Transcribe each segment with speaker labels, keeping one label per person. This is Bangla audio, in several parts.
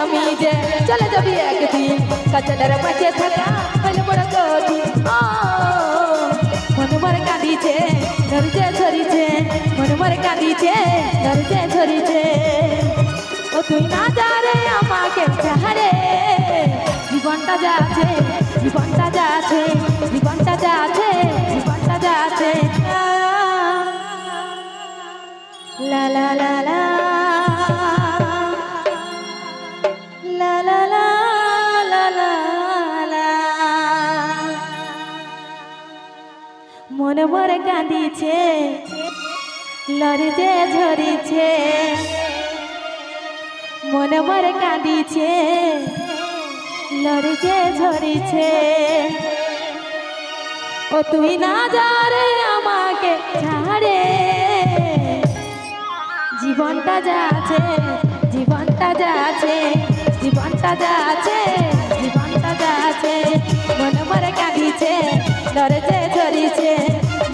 Speaker 1: আমি যে চলে যাবি একদিন কাজলের মাঝে থাকা হইলে বড় কঠিন মনে মরে কাঁদিছে ধরছে ঝরিছে মনে মরে কাঁদিছে ধরছে ঝরিছে ও তুই না যা রে আমাকে ছাড়ে জীবনটা যা আছে জীবনটা যা আছে জীবনটা যা আছে জীবনটা যা আছে লা লা লা লা লা লা লা লা লা লা মনে মরে কাঁদিছে লড়ছে ঝরিছে মনে মরে কাঁদিছে লড়ছে ঝরিছে ও তুই না যা রে আমাকে ছাড়ে জীবনটা যা আছে জীবনটা যা আছে জীবনটা যা আছে জীবনটা যা আছে মনে মরে কাঁদিছে লড়ছে ঝরিছে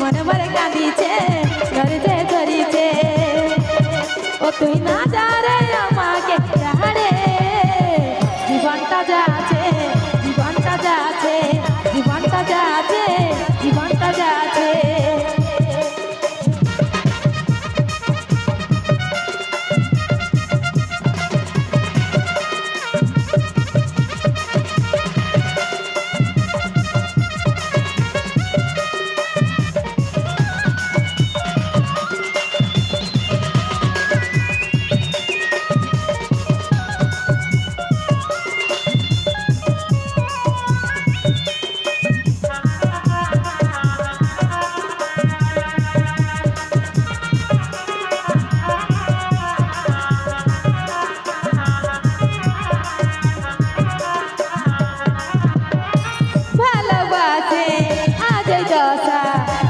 Speaker 1: মনে মরে কাঁদিছে লড়ছে ঝরিছে ও তুই না যা রে আমাকে ছাড়ে জীবনটা যা আছে জীবনটা যা আছে জীবনটা যা আছে জীবনটা যা আছে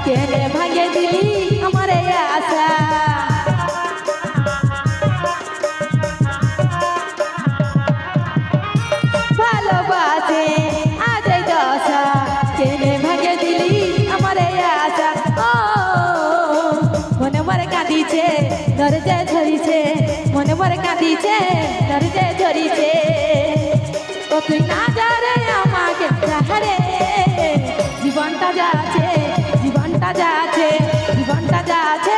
Speaker 1: কেনে ভাঙে দিলি আমার আশা ভালোবাসে আজ দশা কেনে ভাঙে দিলি আমার আশা ও মনে মরে কাঁদিছে ধরছে ঝরিছে মনে মরে কাঁদিছে ধরছে ঝরিছে ও তুই না যা রে আমাকে ছাড়ে জীবনটা যা আছে জীবনটা যা আছে জীবনটা যা আছে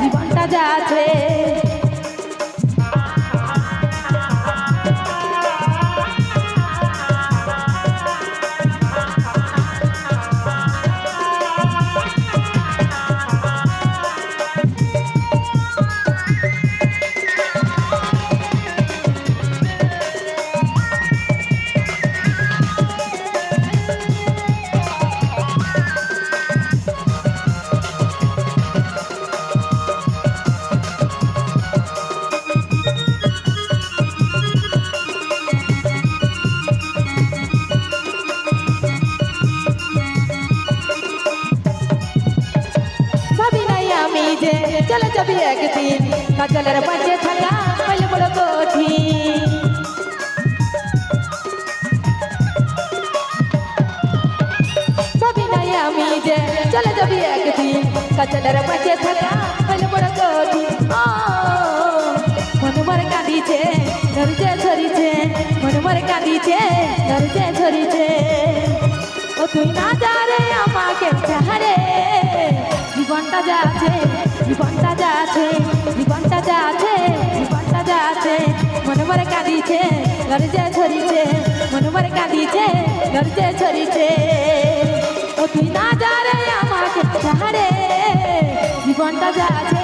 Speaker 1: জীবনটা যা আছে চলে যাবি একদিন কাজলের মাঝে থাকা হইলে বড় কঠিন ভাবি নাই আমি যে চলে যাবি একদিন কাজলের মাঝে থাকা হইলে বড় কঠিন মনে মরে কাঁদিছে ধরছে ঝরিছে মনে মরে কাঁদিছে ধরছে ঝরিছে ও তুই না যা রে আমাকে ছাড়ে জীবনটা যা আছে জীবনটা যা আছে জীবনটা যা আছে জীবনটা যা আছে মনে মরে কাঁদিছে লড়ছে ঝরিছে মনে মরে কাঁদিছে লড়ছে ঝরিছে ও তুই না যা রে আমাকে ছাড়ে জীবনটা যা আছে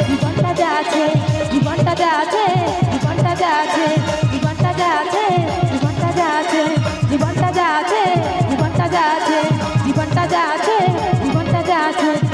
Speaker 1: জীবনটা যা আছে জীবনটা যা আছে জীবনটা যা আছে জীবনটা যা আছে জীবনটা যা আছে জীবনটা যা আছে জীবনটা যা আছে জীবনটা যা আছে জীবনটা যা আছে